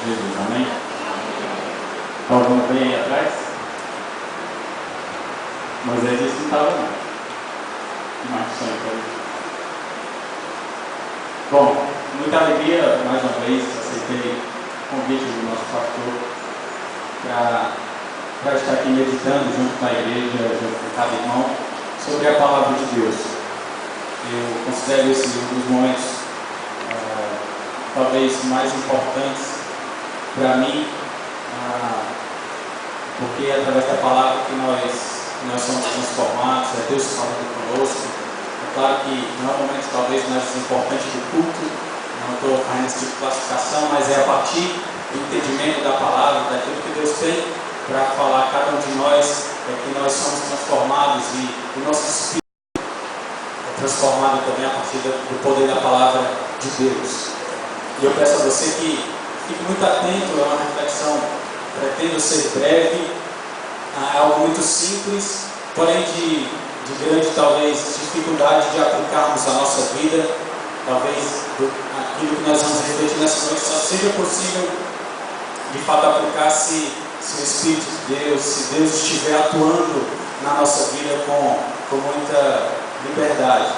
Jesus, amém? Então vamos bem aí atrás? Moisés disse que não estava não. Que marcação aí. Bom, muita alegria, mais uma vez, aceitei o convite do nosso pastor para estar aqui meditando junto com a igreja, junto com cada irmão, sobre a palavra de Deus. Eu considero esse um dos momentos talvez mais importantes para mim, porque é através da palavra que nós somos transformados, é Deus falando conosco. É claro que não é o momento talvez mais importante do culto, não estou fazendo esse tipo de classificação, mas é a partir do entendimento da palavra, daquilo que Deus tem para falar a cada um de nós, é que nós somos transformados e o nosso espírito é transformado também a partir do poder da palavra de Deus. E eu peço a você que fique muito atento, é uma reflexão, pretendo ser breve, é algo muito simples, porém de grande, talvez, dificuldade de aplicarmos a nossa vida. Talvez aquilo que nós vamos refletir nessa noite só seja possível, de fato, aplicar se o Espírito de Deus, se Deus estiver atuando na nossa vida com muita liberdade.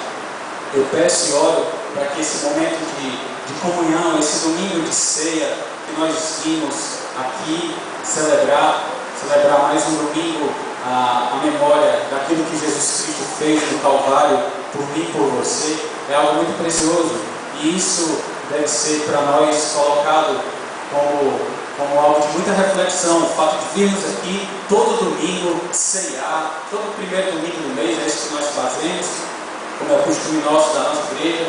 Eu peço e oro para que esse momento de comunhão, esse domingo de ceia que nós vimos aqui celebrar mais um domingo, a memória daquilo que Jesus Cristo fez no Calvário por mim e por você, é algo muito precioso, e isso deve ser para nós colocado como algo de muita reflexão. O fato de virmos aqui todo domingo ceiar, todo primeiro domingo do mês, é isso que nós fazemos, como é o costume nosso da nossa igreja,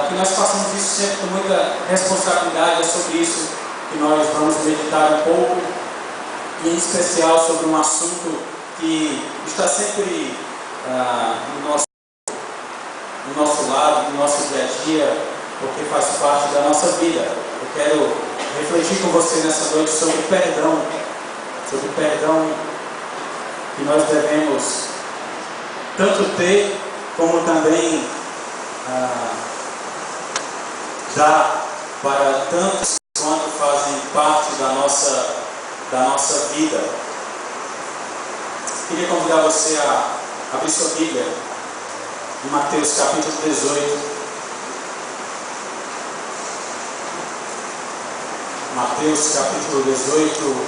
que nós façamos isso sempre com muita responsabilidade. É sobre isso que nós vamos meditar um pouco, e em especial sobre um assunto que está sempre no nosso lado, no nosso dia a dia, porque faz parte da nossa vida. Eu quero refletir com você nessa noite sobre o perdão que nós devemos tanto ter, como também dar para tantos quanto fazem parte da nossa vida. Queria convidar você a abrir sua Bíblia em Mateus capítulo 18. Mateus capítulo 18,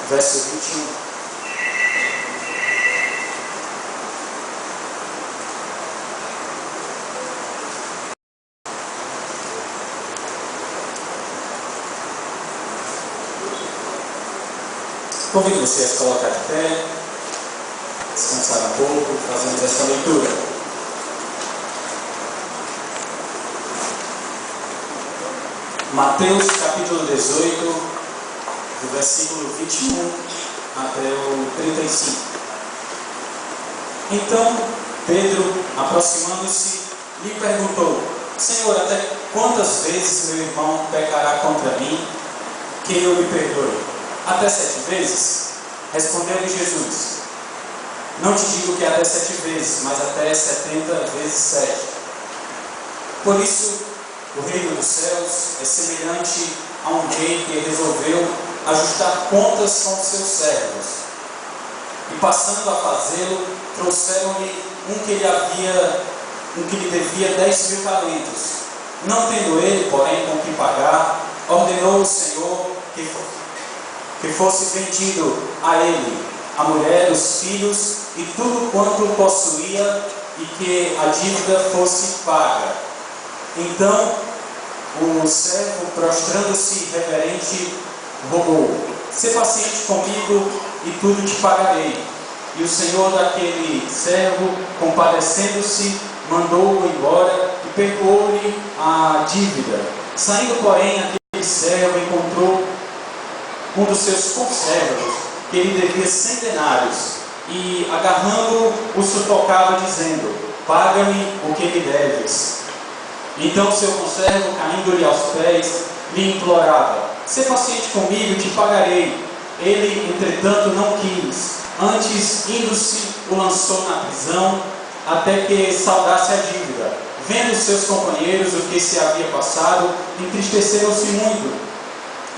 verso 21. Convido você a se colocar de pé, descansar um pouco, fazendo essa leitura. Mateus capítulo 18, do versículo 21 até o 35. Então Pedro, aproximando-se, lhe perguntou: Senhor, até quantas vezes meu irmão pecará contra mim, que eu lhe perdoe? Até 7 vezes? Respondeu-lhe Jesus: Não te digo que até 7 vezes, mas até 70 vezes 7. Por isso, o reino dos céus é semelhante a um rei que resolveu ajustar contas com os seus servos. E passando a fazê-lo, trouxeram-lhe um que lhe devia 10.000 talentos. Não tendo ele, porém, com que pagar, ordenou o Senhor que fosse vendido a ele a mulher, os filhos e tudo quanto possuía, e que a dívida fosse paga. Então o servo, prostrando-se reverente, rogou: Sê paciente comigo e tudo te pagarei. E o senhor daquele servo, compadecendo-se, mandou-o embora e perdoou-lhe a dívida. Saindo, porém, aquele servo encontrou um dos seus conservos, que lhe devia 100 denários, e agarrando-o, o sufocava, dizendo: Paga-me o que me deves. Então seu conservo, caindo-lhe aos pés, lhe implorava: Sê paciente comigo e te pagarei. Ele, entretanto, não quis. Antes, indo-se, o lançou na prisão, até que saldasse a dívida. vendo seus companheiros o que se havia passado, entristeceram-se muito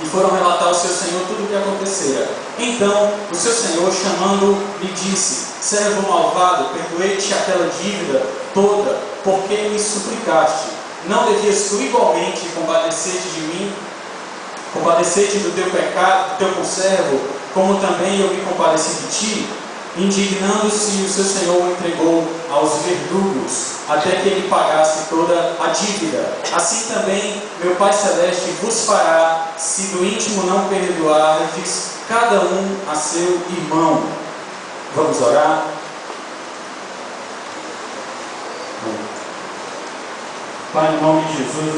e foram relatar ao seu senhor tudo o que acontecera. Então o seu senhor, chamando, lhe disse: servo malvado, perdoei-te aquela dívida toda, porque me suplicaste. Não devias tu igualmente compadecer-te de mim, compadecer-te do teu pecado, do teu conservo, como também eu me compadeci de ti? Indignando-se, o seu senhor o entregou aos verdugos, até que ele pagasse toda a dívida. Assim também meu Pai Celeste vos fará, se do íntimo não perdoardes cada um a seu irmão. Vamos orar? Pai, no nome de Jesus,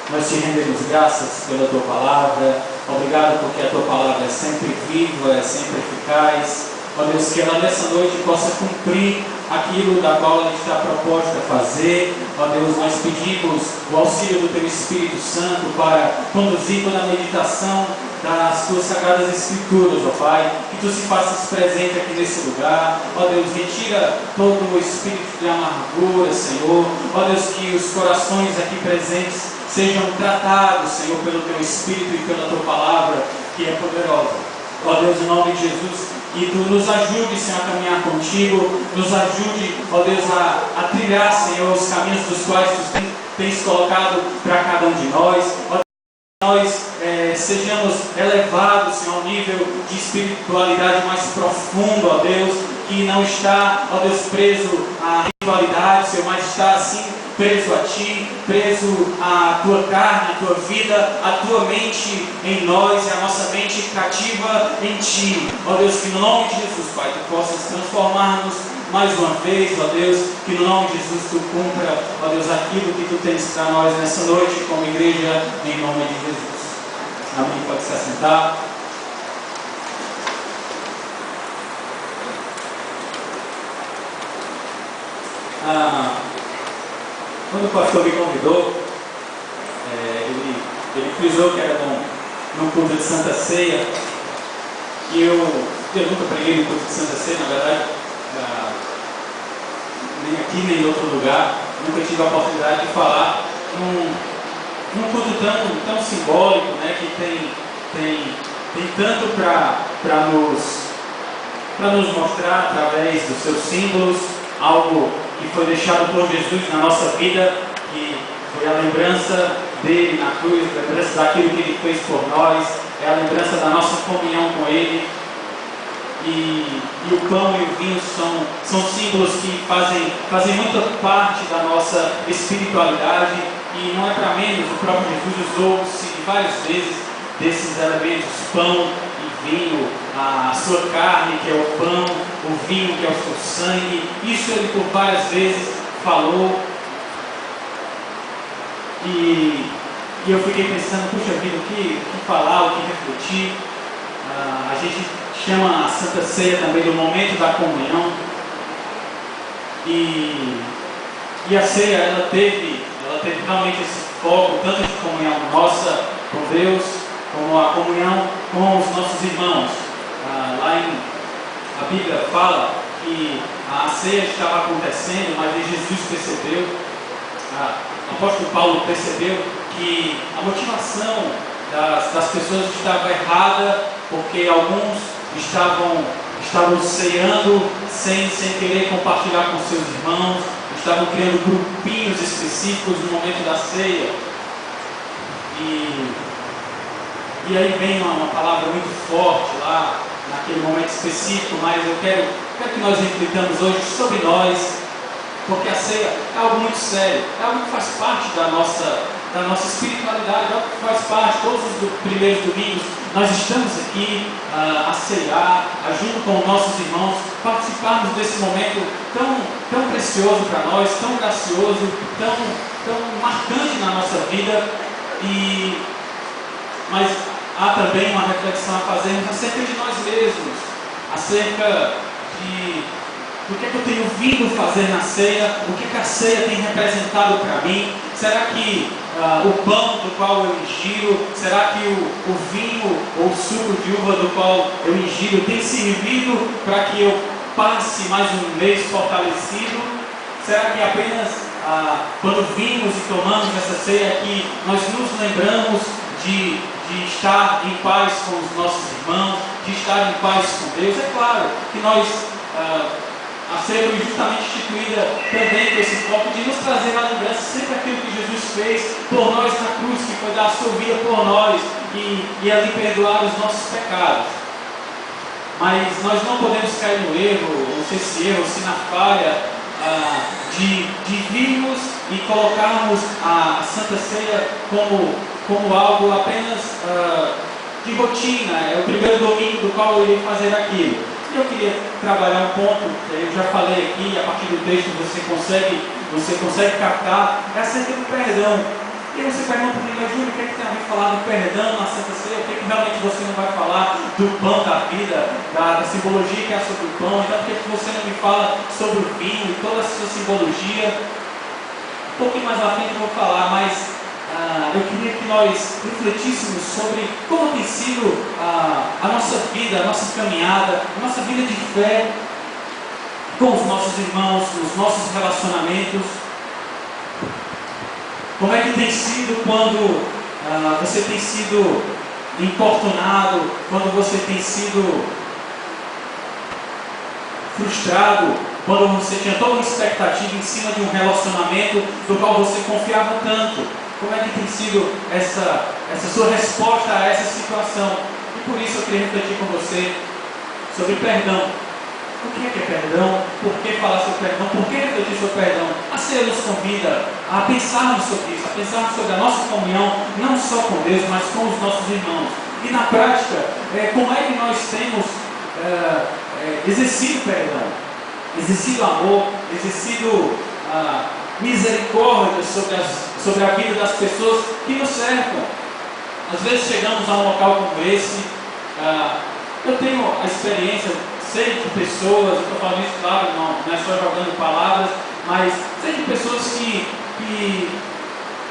nós te rendemos graças pela tua palavra. Obrigado porque a tua palavra é sempre viva, é sempre eficaz. Ó Deus, que ela nessa noite possa cumprir aquilo da qual ela está proposta a fazer. Ó Deus, nós pedimos o auxílio do teu Espírito Santo para conduzir toda a meditação das tuas sagradas escrituras, ó Pai, que tu se faças presente aqui nesse lugar. Ó Deus, retira todo o espírito de amargura, Senhor. Ó Deus, que os corações aqui presentes sejam tratados, Senhor, pelo teu Espírito e pela tua palavra, que é poderosa. Ó Deus, em nome de Jesus, e tu nos ajude, Senhor, a caminhar contigo, nos ajude, ó Deus, a trilhar, Senhor, os caminhos dos quais tu tens colocado para cada um de nós. Ó Deus, que nós sejamos elevados, Senhor, ao nível de espiritualidade mais profundo, ó Deus, que não está, ó Deus, preso à rivalidade, Senhor, mas está assim preso a Ti, preso à Tua carne, à Tua vida, à Tua mente em nós e a nossa mente cativa em Ti. Ó Deus, que no nome de Jesus, Pai, Tu possas transformar-nos mais uma vez, ó Deus, que no nome de Jesus Tu cumpra, ó Deus, aquilo que Tu tens para nós nessa noite como igreja, em nome de Jesus. Amém. Pode se assentar. Quando o pastor me convidou, ele frisou que era num culto de Santa Ceia, e eu nunca preguei no culto de Santa Ceia, na verdade, nem aqui nem em outro lugar, nunca tive a oportunidade de falar num culto tão simbólico, né, que tem tanto para nos mostrar através dos seus símbolos, algo que foi deixado por Jesus na nossa vida, que foi a lembrança dele na cruz, a lembrança daquilo que ele fez por nós, é a lembrança da nossa comunhão com ele. E o pão e o vinho são símbolos que fazem muita parte da nossa espiritualidade, e não é para menos, o próprio Jesus usou-se várias vezes desses elementos, pão e vinho, a sua carne, que é o pão, o vinho, que é o seu sangue. Isso ele por várias vezes falou. E eu fiquei pensando, puxa vida, o que falar, o que refletir. A gente chama a Santa Ceia também do momento da comunhão. E a ceia, ela teve realmente esse foco, tanto de comunhão nossa com Deus, como a comunhão com os nossos irmãos. A Bíblia fala que a ceia estava acontecendo, mas Jesus percebeu, o apóstolo Paulo percebeu que a motivação das pessoas estava errada, porque alguns estavam ceando sem querer compartilhar com seus irmãos, estavam criando grupinhos específicos no momento da ceia. E aí vem uma palavra muito forte lá, naquele momento específico, mas eu quero que nós reflitamos hoje sobre nós, porque a ceia é algo muito sério, é algo que faz parte da nossa espiritualidade, é algo que faz parte. Todos os primeiros domingos nós estamos aqui a ceiar, junto com os nossos irmãos, participarmos desse momento tão precioso para nós, tão gracioso, tão marcante na nossa vida. Mas há também uma reflexão a fazermos acerca de nós mesmos, acerca do que é que eu tenho vindo fazer na ceia, o que a ceia tem representado para mim. Será que o pão do qual eu ingiro, será que o vinho ou o suco de uva do qual eu ingiro tem servido para que eu passe mais um mês fortalecido? Será que apenas quando vimos e tomamos essa ceia, que nós nos lembramos de estar em paz com os nossos irmãos, de estar em paz com Deus. É claro que nós, a ceia foi justamente instituída também com esse foco de nos trazer à lembrança sempre aquilo que Jesus fez por nós na cruz, que foi dar a sua vida por nós e ali perdoar os nossos pecados. Mas nós não podemos cair no erro, não sei se erro, se na falha, de virmos e colocarmos a Santa Ceia como algo apenas de rotina. É o primeiro domingo do qual eu irei fazer aquilo. E eu queria trabalhar um ponto, que eu já falei aqui, a partir do texto você consegue captar, é acerca do perdão. E aí você pergunta para mim, mas Júlio, o que é que tem a ver falar do perdão na Santa Ceia? O que é que realmente você não vai falar do pão da vida, da simbologia que há sobre o pão? Então por que você não me fala sobre o vinho e toda essa simbologia? Um pouquinho mais à frente eu vou falar, mas eu queria que nós refletíssemos sobre como tem sido a nossa vida, a nossa caminhada, a nossa vida de fé com os nossos irmãos, os nossos relacionamentos. Como é que tem sido quando você tem sido importunado, quando você tem sido frustrado, quando você tinha toda uma expectativa em cima de um relacionamento do qual você confiava tanto? Como é que tem sido essa sua resposta a essa situação? E por isso eu queria refletir com você sobre perdão. O que é perdão? Por que falar sobre perdão? Por que refletir sobre perdão? A ceia nos convida a pensarmos sobre isso, a pensarmos sobre a nossa comunhão, não só com Deus, mas com os nossos irmãos. E na prática, como é que nós temos exercido perdão, exercido amor, exercido misericórdia sobre a vida das pessoas que nos cercam. Às vezes chegamos a um local como esse, eu tenho a experiência, sei de pessoas, eu estou falando isso, claro, não é só jogando palavras, mas sei de pessoas que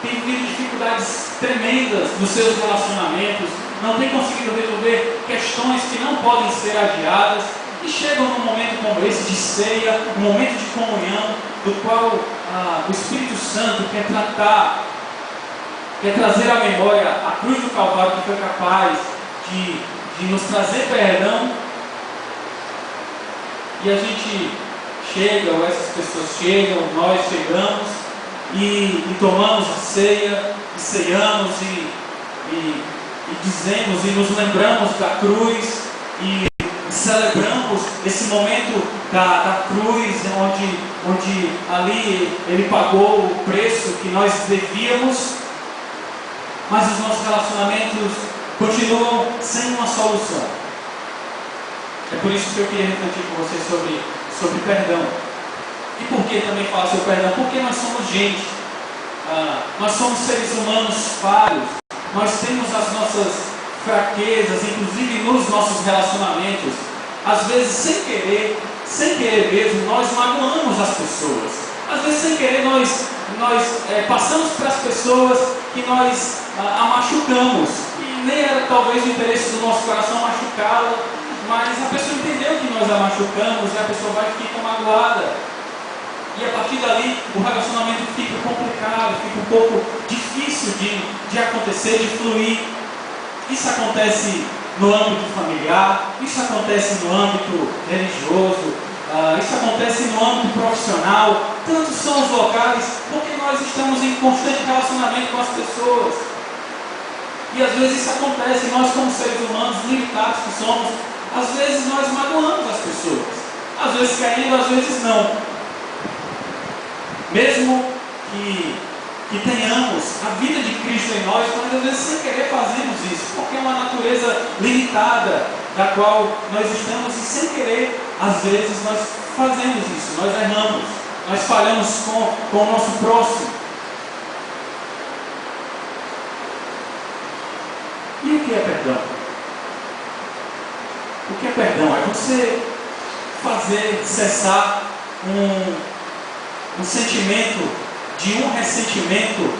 têm tido dificuldades tremendas nos seus relacionamentos, não têm conseguido resolver questões que não podem ser adiadas, e chegam num momento como esse de ceia, um momento de comunhão, do qual o Espírito Santo quer tratar, quer trazer à memória a cruz do Calvário, que foi capaz de nos trazer perdão. E a gente chega, ou essas pessoas chegam, nós chegamos e tomamos a ceia, e ceiamos e dizemos e nos lembramos da cruz e celebramos esse momento da cruz, onde ali Ele pagou o preço que nós devíamos, mas os nossos relacionamentos continuam sem uma solução. É por isso que eu queria refletir com vocês sobre perdão. E por que também falar sobre perdão? Porque nós somos gente, nós somos seres humanos falhos, nós temos as nossas fraquezas, inclusive nos nossos relacionamentos. Às vezes, sem querer mesmo, nós magoamos as pessoas. Às vezes, sem querer, nós passamos para as pessoas que nós a machucamos. E nem era talvez o interesse do nosso coração machucá-la, mas a pessoa entendeu que nós a machucamos e a pessoa vai ficar magoada. E a partir dali, o relacionamento fica complicado, fica um pouco difícil de acontecer, de fluir. Isso acontece no âmbito familiar, isso acontece no âmbito religioso, isso acontece no âmbito profissional. Tantos são os locais, porque nós estamos em constante relacionamento com as pessoas. E às vezes isso acontece, nós como seres humanos limitados que somos, às vezes nós magoamos as pessoas. Às vezes querendo, às vezes não. Mesmo que tenhamos a vida de Cristo em nós, mas às vezes sem querer fazemos isso, porque é uma natureza limitada da qual nós estamos, e sem querer, às vezes nós fazemos isso, nós erramos, nós falhamos com o nosso próximo. E o que é perdão? O que é perdão? É você fazer cessar um sentimento de um ressentimento,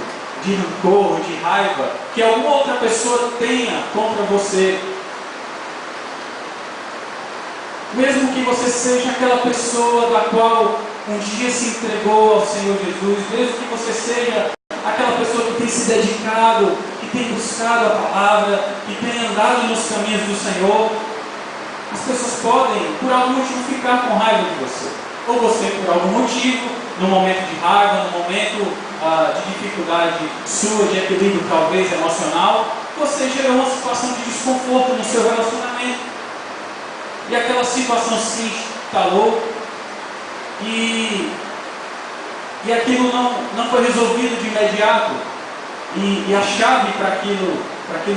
de rancor, de raiva, que alguma outra pessoa tenha contra você. Mesmo que você seja aquela pessoa da qual um dia se entregou ao Senhor Jesus, mesmo que você seja aquela pessoa que tem se dedicado, que tem buscado a palavra, que tem andado nos caminhos do Senhor, as pessoas podem, por algum motivo, ficar com raiva de você. Ou você, por algum motivo, no momento de raiva, no momento de dificuldade sua, de equilíbrio talvez emocional, você gerou uma situação de desconforto no seu relacionamento. E aquela situação se instalou e aquilo não foi resolvido de imediato. E a chave para aquilo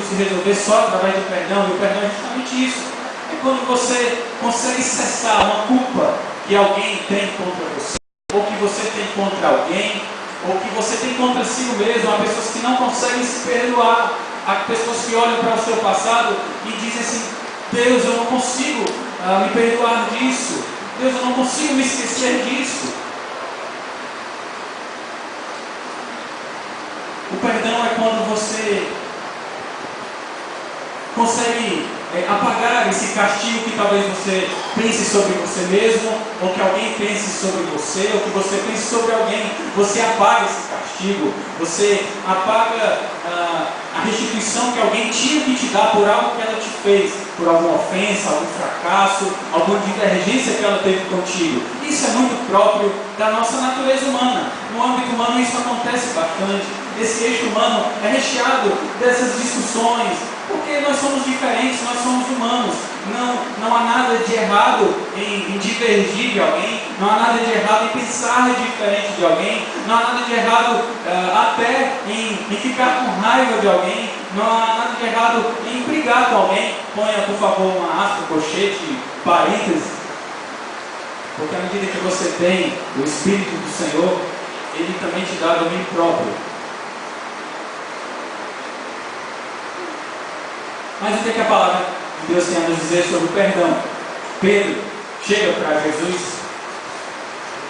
se resolver só através do perdão, e o perdão é justamente isso. É quando você consegue cessar uma culpa que alguém tem contra você, ou que você tem contra alguém, ou que você tem contra si mesmo. Há pessoas que não conseguem se perdoar, há pessoas que olham para o seu passado e dizem assim: Deus, eu não consigo me perdoar disso, Deus, eu não consigo me esquecer disso. O perdão é quando você consegue apagar esse castigo que talvez você pense sobre você mesmo, ou que alguém pense sobre você, ou que você pense sobre alguém. Você apaga esse castigo, você apaga a restituição que alguém tinha que te dar por algo que ela te fez, por alguma ofensa, algum fracasso, alguma divergência que ela teve contigo. Isso é muito próprio da nossa natureza humana. No âmbito humano isso acontece bastante. Esse eixo humano é recheado dessas discussões, porque nós somos diferentes, nós somos humanos. Não há nada de errado em divergir de alguém, não há nada de errado em pensar diferente de alguém, não há nada de errado até em ficar com raiva de alguém, não há nada de errado em brigar com alguém. Ponha, por favor, uma aspa, colchete, parênteses, porque à medida que você tem o Espírito do Senhor, Ele também te dá domínio próprio. Mas o que a palavra de Deus tem a nos dizer sobre o perdão? Pedro chega para Jesus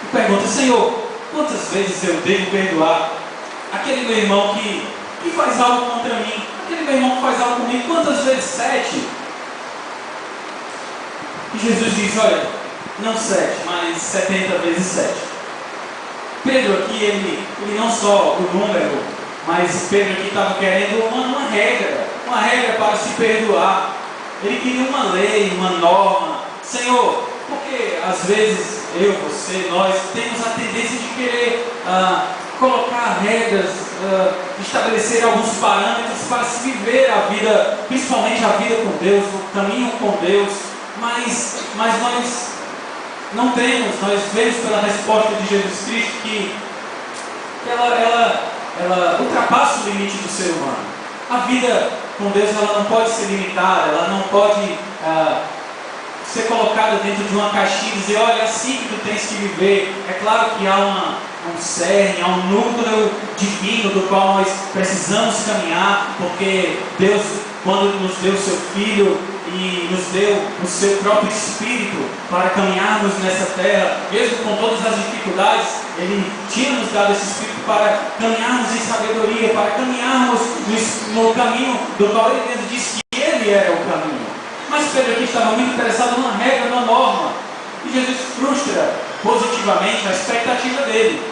e pergunta: Senhor, quantas vezes eu devo perdoar aquele meu irmão que faz algo contra mim? Aquele meu irmão que faz algo comigo, quantas vezes? 7? E Jesus diz: olha, não 7, mas 70 vezes 7. Pedro aqui, ele não só o número, mas Pedro aqui estava querendo uma regra para se perdoar. Ele queria uma lei, uma norma. Senhor, porque às vezes eu, você, nós temos a tendência de querer colocar regras, estabelecer alguns parâmetros para se viver a vida, principalmente a vida com Deus, o caminho com Deus, mas nós não temos. Nós vemos pela resposta de Jesus Cristo que ela ultrapassa o limite do ser humano. A vida com Deus, ela não pode ser limitada, ela não pode ser colocada dentro de uma caixinha e dizer: olha, é assim que tu tens que viver. É claro que há um cerne, há um núcleo divino do qual nós precisamos caminhar, porque Deus, quando nos deu o seu Filho e nos deu o seu próprio Espírito para caminharmos nessa terra, mesmo com todas as dificuldades, Ele tinha nos dado esse Espírito para caminharmos em sabedoria, para caminharmos no caminho do qual Ele mesmo disse que Ele era o caminho. Mas Pedro aqui estava muito interessado numa regra, numa norma, e Jesus frustra positivamente a expectativa dele.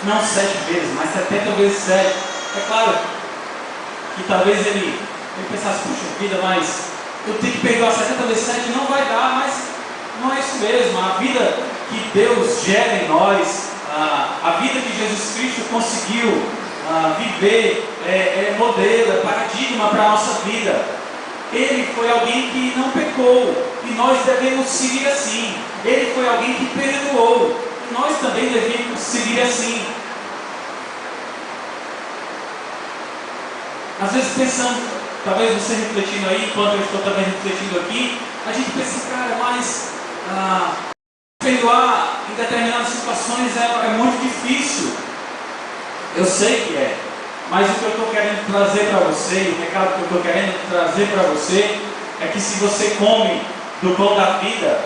Não 7 vezes, mas 70 vezes 7. É claro que talvez ele pensasse: puxa vida, mas eu tenho que perdoar 70 vezes 7, não vai dar. Mas não é isso mesmo. A vida que Deus gera em nós, a vida que Jesus Cristo conseguiu viver, é modelo, é paradigma para a nossa vida. Ele foi alguém que não pecou, e nós devemos seguir assim. Ele foi alguém que perdoou, e nós também devemos seguir assim. Às vezes pensando, talvez você refletindo aí, enquanto eu estou também refletindo aqui, a gente pensa: cara, mas perdoar em determinadas situações é muito difícil. Eu sei que é. Mas o que eu estou querendo trazer para você, o recado que eu estou querendo trazer para você, é que se você come do pão da vida,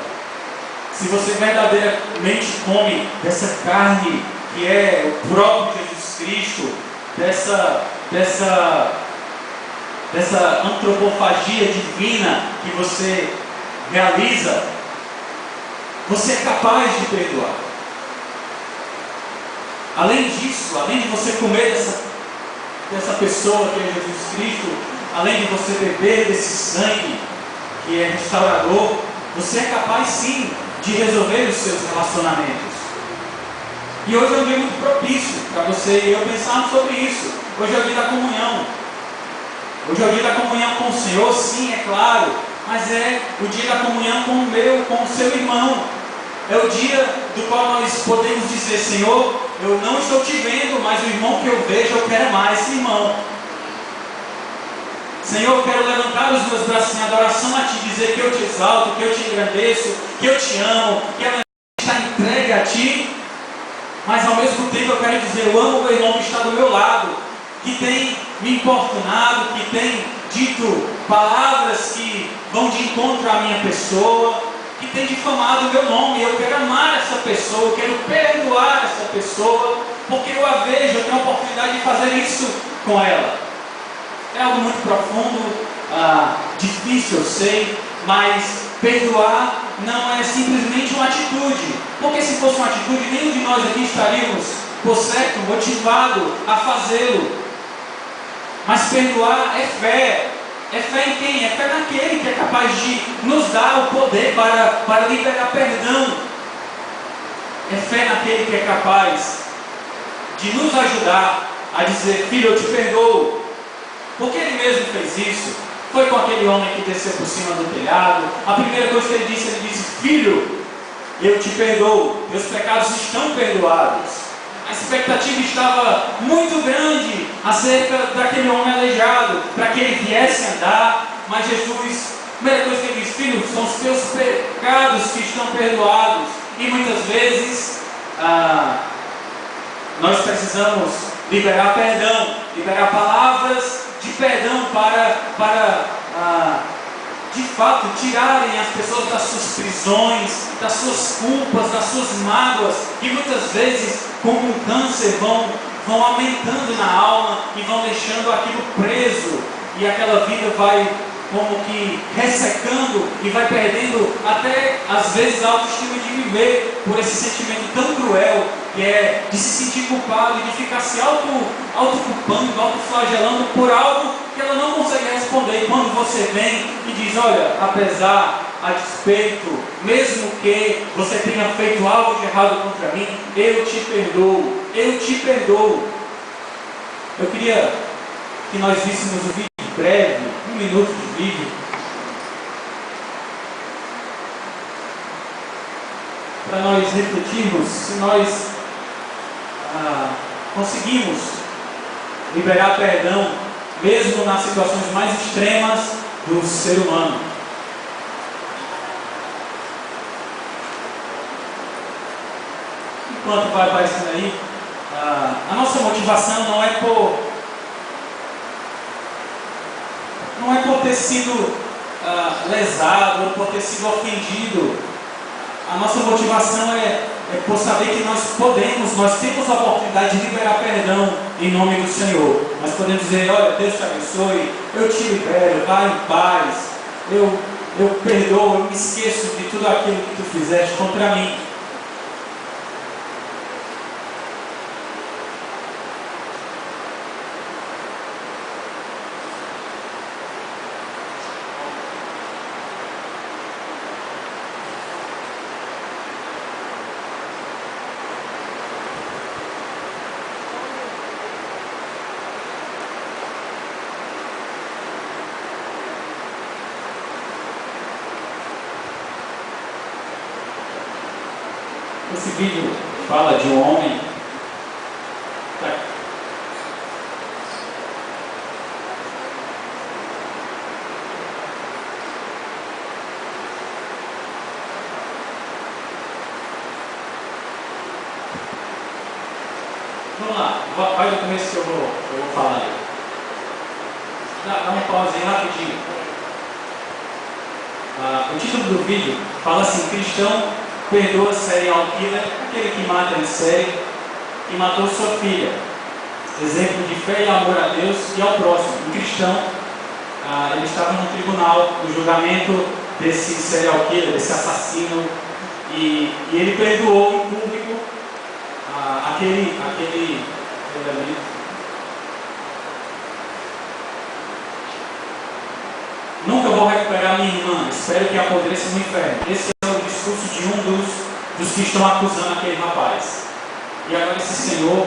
se você verdadeiramente come dessa carne que é o próprio Jesus Cristo, dessa antropofagia divina que você realiza, você é capaz de perdoar. Além disso, além de você comer dessa pessoa que é Jesus Cristo, além de você beber desse sangue que é restaurador, você é capaz sim de resolver os seus relacionamentos. E hoje é um dia muito propício para você e eu pensarmos sobre isso. Hoje é o dia da comunhão. Hoje é o dia da comunhão com o Senhor, sim, é claro, mas é o dia da comunhão com o seu irmão. É o dia do qual nós podemos dizer: Senhor, eu não estou te vendo, mas o irmão que eu vejo, eu quero amar esse irmão. Senhor, eu quero levantar os meus braços em adoração a Ti, dizer que eu te exalto, que eu te engrandeço, que eu te amo, que a minha vida está entregue a Ti. Mas ao mesmo tempo eu quero dizer: eu amo o meu irmão que está do meu lado, que tem me importunado, que tem dito palavras que vão de encontro à minha pessoa, que tem difamado o meu nome. Eu quero amar essa pessoa, eu quero perdoar essa pessoa, porque eu a vejo, eu tenho a oportunidade de fazer isso com ela. É algo muito profundo, difícil, eu sei, mas perdoar não é simplesmente uma atitude, porque se fosse uma atitude, nenhum de nós aqui estaríamos, por certo, motivado a fazê-lo. Mas perdoar é fé. É fé em quem? É fé naquele que é capaz de nos dar o poder para liberar perdão. É fé naquele que é capaz de nos ajudar a dizer: filho, eu te perdoo. Porque ele mesmo fez isso. Foi com aquele homem que desceu por cima do telhado. A primeira coisa que ele disse: filho, eu te perdoo, teus pecados estão perdoados. A expectativa estava muito grande acerca daquele homem aleijado, para que ele viesse andar. Mas Jesus, a primeira coisa que ele diz: filho, são os teus pecados que estão perdoados. E muitas vezes nós precisamos liberar perdão, liberar palavras de perdão para de fato tirarem as pessoas das suas prisões, das suas culpas, das suas mágoas, que muitas vezes, como um câncer, vão aumentando na alma e vão deixando aquilo preso, e aquela vida vai como que ressecando e vai perdendo até às vezes a autoestima de viver por esse sentimento tão cruel que é de se sentir culpado e de ficar se autoculpando, autoflagelando por algo que ela não consegue responder. E quando você vem e diz: olha, apesar, a despeito, mesmo que você tenha feito algo de errado contra mim, eu te perdoo, eu te perdoo. Eu queria que nós víssemos o vídeo breve, 1 minuto de vídeo, para nós refletirmos se nós conseguimos liberar perdão, mesmo nas situações mais extremas do ser humano. Enquanto vai aparecendo aí, a nossa motivação não é por ter sido lesado ou por ter sido ofendido. A nossa motivação é por saber que nós temos a oportunidade de liberar perdão em nome do Senhor. Nós podemos dizer: olha, Deus te abençoe, eu te libero, vá em paz, eu perdoo, eu me esqueço de tudo aquilo que tu fizeste contra mim. Esse vídeo fala de um homem. Vamos lá, vai do começo que eu vou falar aí. Dá uma pausinha rapidinho. O título do vídeo fala assim: cristão perdoa serial killer, aquele que mata em série, que matou sua filha. Exemplo de fé e amor a Deus e ao próximo. Um cristão, ele estava no tribunal, no julgamento desse serial killer, desse assassino, e ele perdoou em público aquele elemento. Nunca vou recuperar minha irmã, espero que apodreça no inferno. Esse é o discurso de um dos que estão acusando aquele rapaz. E agora esse senhor,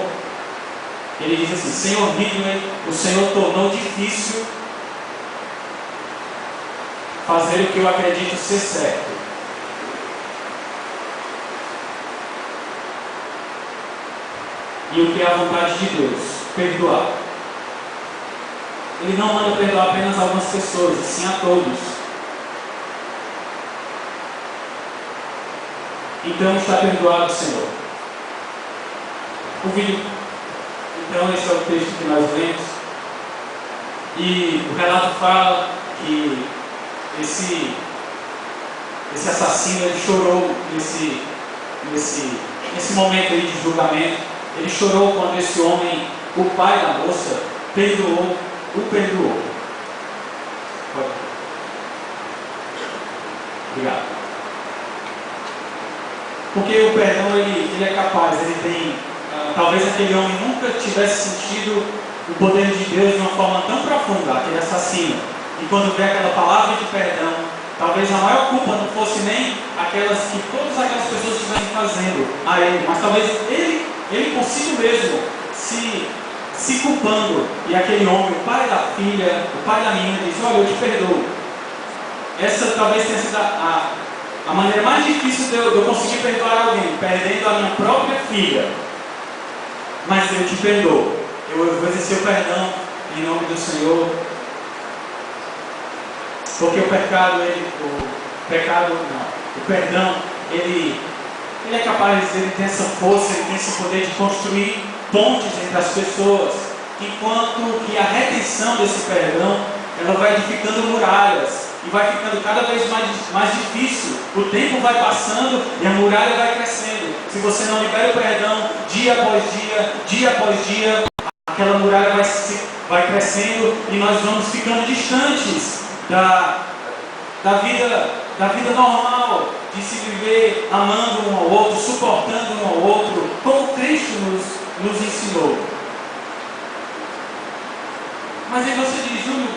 ele diz assim: Senhor Ridley, o Senhor tornou difícil fazer o que eu acredito ser certo. E o que é a vontade de Deus, perdoar. Ele não manda perdoar apenas algumas pessoas, e sim a todos. Então está perdoado, Senhor. O vídeo. Então esse é o texto que nós lemos. E o relato fala que esse assassino, ele chorou nesse momento aí de julgamento. Ele chorou quando esse homem, o pai da moça, o perdoou. Obrigado. Porque o perdão, ele é capaz, ele tem... talvez aquele homem nunca tivesse sentido o poder de Deus de uma forma tão profunda, aquele assassino. E quando vê aquela palavra de perdão, talvez a maior culpa não fosse nem aquelas que todas aquelas pessoas estivessem fazendo a ele, mas talvez ele consigo mesmo se culpando. E aquele homem, o pai da filha, o pai da menina, diz: olha, eu te perdoo. Essa talvez tenha sido a maneira mais difícil de eu conseguir perdoar alguém, perdendo a minha própria filha. Mas eu te perdoo. Eu vou exercer o perdão em nome do Senhor. Porque o perdão, ele é capaz, ele tem essa força, ele tem esse poder de construir pontes entre as pessoas, enquanto que a retenção desse perdão, ela vai edificando muralhas, e vai ficando cada vez mais difícil. O tempo vai passando e a muralha vai crescendo. Se você não libera o perdão, dia após dia, aquela muralha vai crescendo e nós vamos ficando distantes da vida normal, de se viver amando um ao outro, suportando um ao outro, como Cristo nos ensinou. Mas aí você diz: Júlio,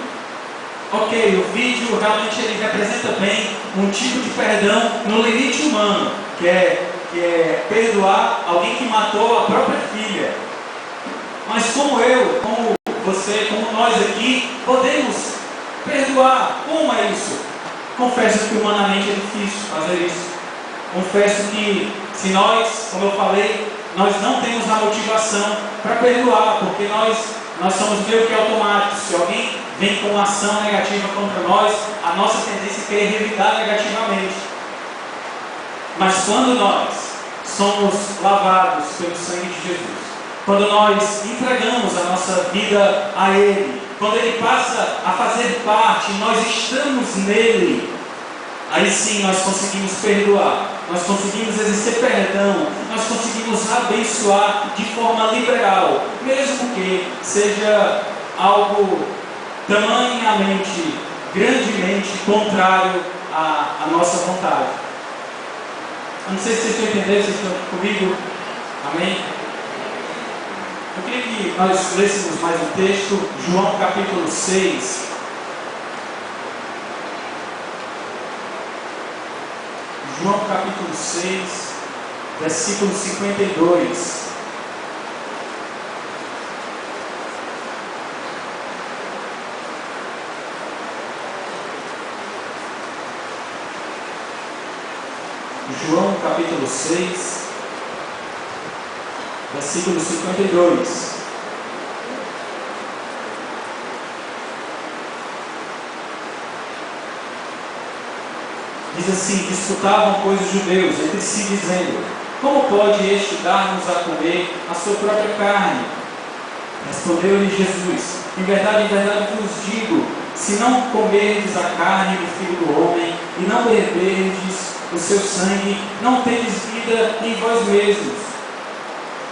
ok, o vídeo realmente ele representa bem um tipo de perdão no limite humano, que é perdoar alguém que matou a própria filha. Mas como você, como nós aqui, podemos perdoar? Como é isso? Confesso que humanamente é difícil fazer isso. Confesso que se nós, como eu falei, nós não temos a motivação para perdoar, porque nós somos meio que automáticos. Se alguém vem com uma ação negativa contra nós, a nossa tendência é querer revidar negativamente. Mas quando nós somos lavados pelo sangue de Jesus, quando nós entregamos a nossa vida a Ele, quando Ele passa a fazer parte, nós estamos nele, aí sim nós conseguimos perdoar, nós conseguimos exercer perdão, nós conseguimos abençoar de forma liberal, mesmo que seja algo tamanhamente, grandemente contrário à nossa vontade. Eu não sei se vocês estão entendendo, vocês estão comigo? Amém? Eu queria que nós lêssemos mais um texto, João capítulo 6. João capítulo 6, versículo 52. João capítulo 6, versículo 52. Diz assim: disputavam, pois, os judeus entre si, dizendo: como pode este dar-nos a comer a sua própria carne? Respondeu-lhe Jesus: em verdade vos digo, se não comerdes a carne do Filho do Homem e não beberdes o seu sangue, não tendes vida em vós mesmos.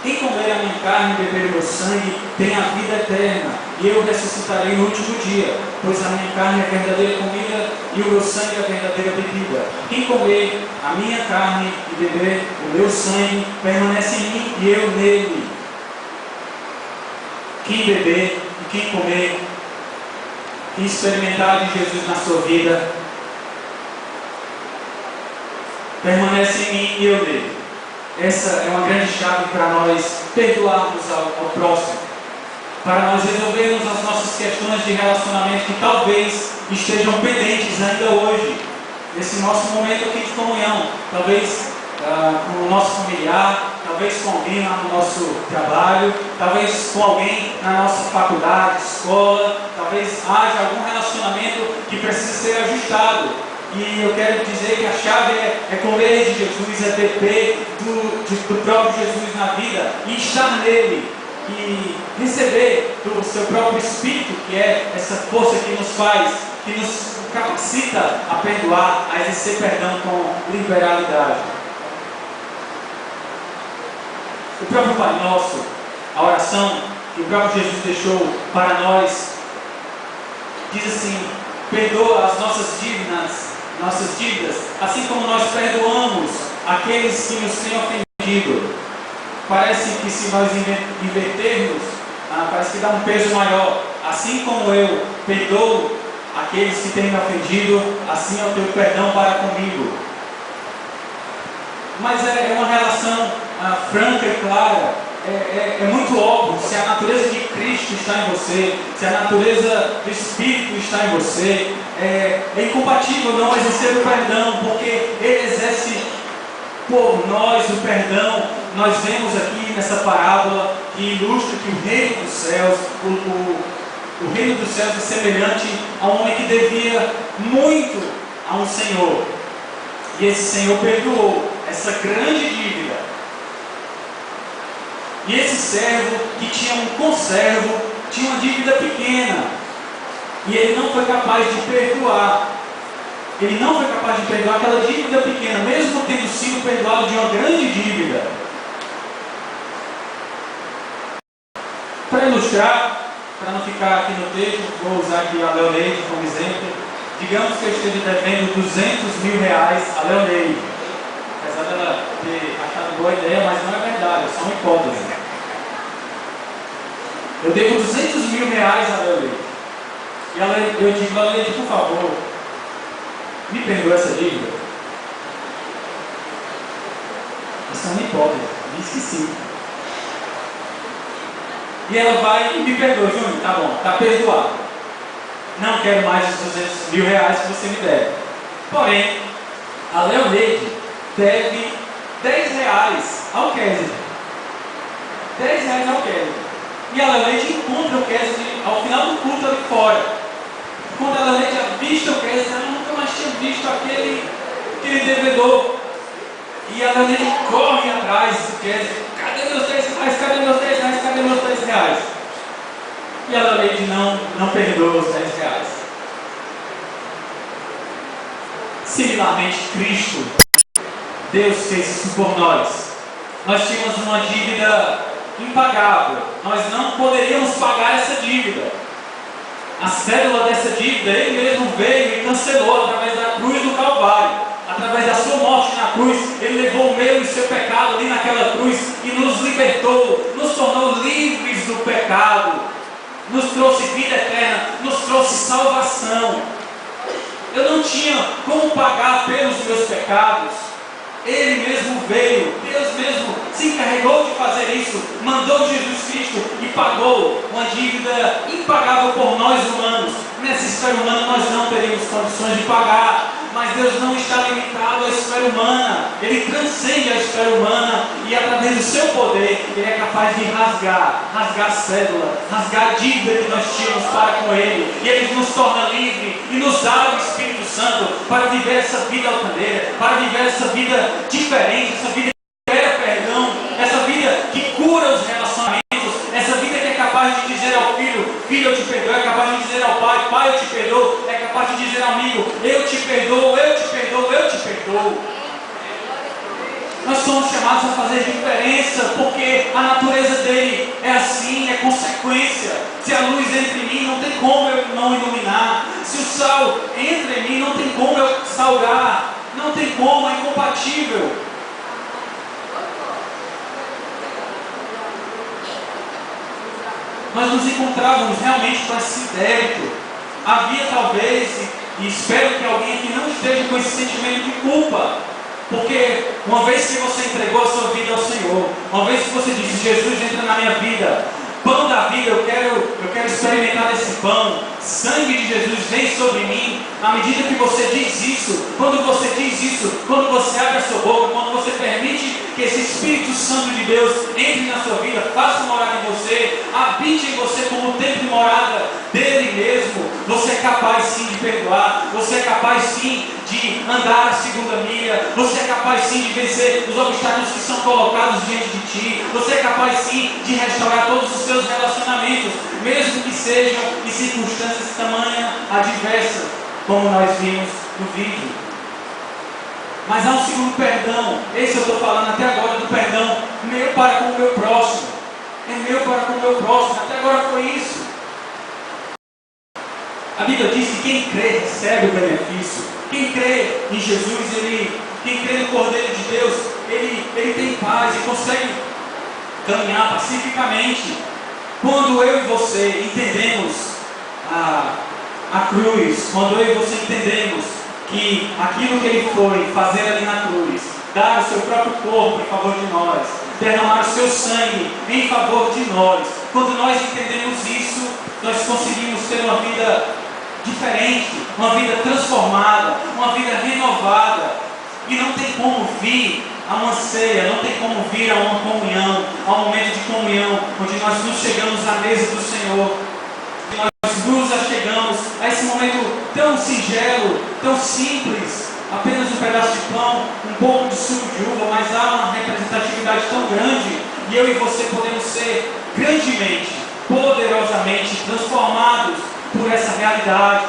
Quem comer a minha carne e beber o meu sangue tem a vida eterna, e eu ressuscitarei no último dia, pois a minha carne é a verdadeira comida e o meu sangue é a verdadeira bebida. Quem comer a minha carne e beber o meu sangue permanece em mim e eu nele. Quem beber e quem comer, quem experimentar de Jesus na sua vida, permanece em mim e eu nele. Essa é uma grande chave para nós perdoarmos ao próximo, para nós resolvermos as nossas questões de relacionamento que talvez estejam pendentes ainda hoje, nesse nosso momento aqui de comunhão, talvez com o nosso familiar, talvez com alguém lá no nosso trabalho, talvez com alguém na nossa faculdade, escola, talvez haja algum relacionamento que precisa ser ajustado. E eu quero dizer que a chave é comer de Jesus, é beber do próprio Jesus na vida e estar nele e receber do seu próprio Espírito, que é essa força que nos faz, que nos capacita a perdoar, a exercer perdão com liberalidade. O próprio Pai Nosso, a oração que o próprio Jesus deixou para nós, diz assim: perdoa as nossas dívidas, assim como nós perdoamos aqueles que nos têm ofendido. Parece que se nós invertermos, parece que dá um peso maior. Assim como eu perdoo aqueles que têm me ofendido, assim é o teu perdão para comigo. Mas é uma relação franca e clara. É muito óbvio, se a natureza de Cristo está em você, se a natureza do Espírito está em você, é incompatível não exercer o perdão, porque Ele exerce por nós o perdão. Nós vemos aqui nessa parábola que ilustra que o reino dos céus, o reino dos céus é semelhante a um homem que devia muito a um senhor, e esse senhor perdoou essa grande dívida. E esse servo, que tinha um conservo, tinha uma dívida pequena, e ele não foi capaz de perdoar. Ele não foi capaz de perdoar aquela dívida pequena, mesmo tendo sido perdoado de uma grande dívida. Para ilustrar, para não ficar aqui no texto, vou usar aqui a Leoneide como exemplo. Digamos que eu esteja devendo 200 mil reais a Leoneide. Apesar dela ter achado boa ideia, mas não é verdade, é só uma hipótese. Eu devo 200 mil reais a Leoneide. E eu digo: Leoneide, por favor, me perdoa essa dívida. Isso é uma hipótese, diz que sim. E ela vai e me perdoa: Júnior, tá bom, tá perdoado. Não quero mais os 200 mil reais que você me deve. Porém, a Leoneide deve 10 reais ao Kézia. 10 reais ao Kézia. E a Leoneide encontra o Kézia ao final do culto ali fora. Quando a Leoneide avista o Kézia, ela nunca mais tinha visto aquele devedor. E a Leoneide corre atrás do Kézia: cadê meus 10 reais? Cadê meus 10 reais? Cadê meus 10 reais? E a Leoneide não perdoa os 10 reais. Similarmente, Cristo, Deus fez isso por nós. Nós tínhamos uma dívida impagável. Nós não poderíamos pagar essa dívida. A cédula dessa dívida, Ele mesmo veio e cancelou através da cruz do Calvário. Através da sua morte na cruz, Ele levou o meu e o seu pecado ali naquela cruz e nos libertou, nos tornou livres do pecado, nos trouxe vida eterna, nos trouxe salvação. Eu não tinha como pagar pelos meus pecados. Ele mesmo veio, Deus mesmo se encarregou de fazer isso, mandou Jesus Cristo e pagou uma dívida impagável por nós humanos. Nessa esfera humana nós não teríamos condições de pagar, mas Deus não está limitado à esfera humana. Ele transcende a esfera humana e através do seu poder Ele é capaz de rasgar a cédula, rasgar a dívida que nós tínhamos para com Ele, e Ele nos torna livre e nos dá o Espírito Santo para viver essa vida altaneira, para viver essa vida diferente, essa vida que libera perdão, essa vida que cura os relacionamentos, essa vida que é capaz de dizer ao filho: filho, eu te perdoo, é capaz de dizer ao pai: pai, eu te perdoo, é capaz de dizer ao amigo: eu te perdoo, eu te perdoo, eu te perdoo. Nós somos chamados a fazer diferença, porque a natureza dele é assim, é consequência. Se a luz entra em mim, não tem como eu não iluminar. Se o sal entra em mim, não tem como eu salgar. Não tem como, é incompatível. Nós nos encontrávamos realmente com esse débito. Havia talvez, e espero que alguém aqui não esteja com esse sentimento de culpa, porque uma vez que você entregou a sua vida ao Senhor, uma vez que você disse, Jesus entra na minha vida, pão da vida, eu quero experimentar esse pão, sangue de Jesus vem sobre mim. À medida que você diz isso, quando você abre a sua boca, quando você permite que esse Espírito Santo de Deus entre na sua vida, faça morada em você, habite em você como templo e morada dele mesmo, você é capaz sim de perdoar, você é capaz sim de andar a segunda milha, você é capaz sim de vencer os obstáculos que são colocados diante de ti, você é capaz sim de restaurar todos os seus relacionamentos, mesmo que sejam em circunstâncias tamanha adversas, como nós vimos no vídeo. Mas há um segundo perdão. Esse eu estou falando até agora do perdão meu para com o meu próximo. É meu para com o meu próximo. Até agora foi isso. A Bíblia diz que quem crê recebe o benefício. Quem crê em Jesus, quem crê no Cordeiro de Deus, ele tem paz e consegue caminhar pacificamente. Quando eu e você entendemos a cruz, quando eu e você entendemos que aquilo que ele foi fazer ali na cruz, dar o seu próprio corpo em favor de nós, derramar o seu sangue em favor de nós, quando nós entendemos isso, nós conseguimos ter uma vida diferente, uma vida transformada, uma vida renovada. E não tem como vir a uma ceia, não tem como vir a uma comunhão, a um momento de comunhão, onde nós nos chegamos à mesa do Senhor, nós nos achegamos a esse momento tão singelo, tão simples, apenas um pedaço de pão, um pouco de suco de uva, mas há uma representatividade tão grande, e eu e você podemos ser grandemente, poderosamente transformados por essa realidade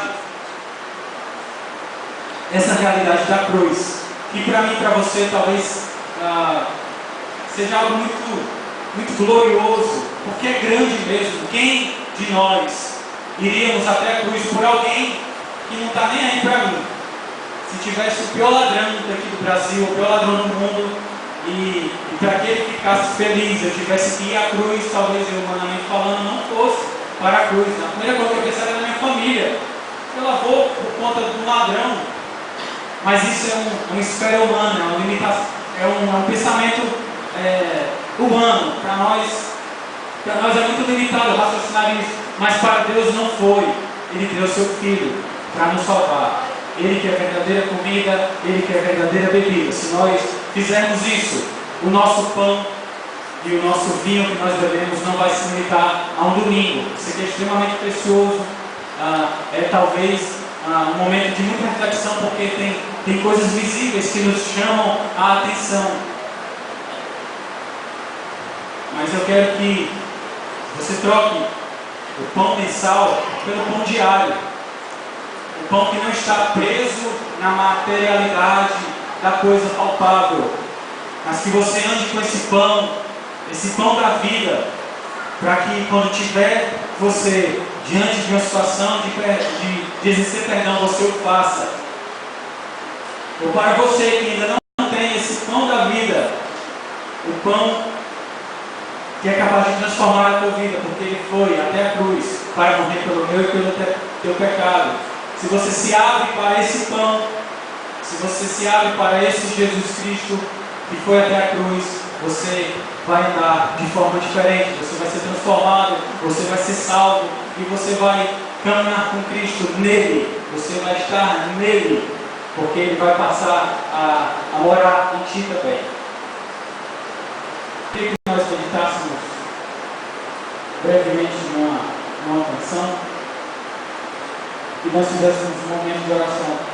da cruz, que para mim e para você talvez seja algo muito glorioso, porque é grande mesmo. Quem de nós iríamos até a cruz por alguém que não está nem aí para mim? Se tivesse o pior ladrão daqui do Brasil, o pior ladrão do mundo, e para que ele ficasse feliz, eu tivesse que ir à cruz, talvez eu humanamente falando não fosse para a cruz. A primeira coisa que eu pensava era na minha família. Eu lá vou por conta do ladrão, mas isso é uma esfera humana, é uma limitação, é um pensamento humano. Para nós é muito limitado raciocinar isso, mas para Deus não foi. Ele deu seu Filho para nos salvar. Ele que é verdadeira comida, Ele que é verdadeira bebida. Se nós fizermos isso, o nosso pão e o nosso vinho que nós bebemos não vai se limitar a um domingo. Isso aqui é extremamente precioso. É talvez um momento de muita reflexão, porque tem coisas visíveis que nos chamam a atenção. Mas eu quero que você troque o pão mensal pelo pão diário. O pão que não está preso na materialidade da coisa palpável, mas que você ande com esse pão da vida, para que quando tiver você diante de uma situação de exercer perdão, você o faça. Ou para você que ainda não tem esse pão da vida, o pão que é capaz de transformar a tua vida, porque ele foi até a cruz para morrer pelo meu e pelo teu pecado. Se você se abre para esse pão, se você se abre para esse Jesus Cristo que foi até a cruz, você vai andar de forma diferente, você vai ser transformado, você vai ser salvo e você vai caminhar com Cristo nele, você vai estar nele, porque ele vai passar a morar em ti também. Queria que nós meditássemos brevemente numa canção e nós fizéssemos um momento de oração.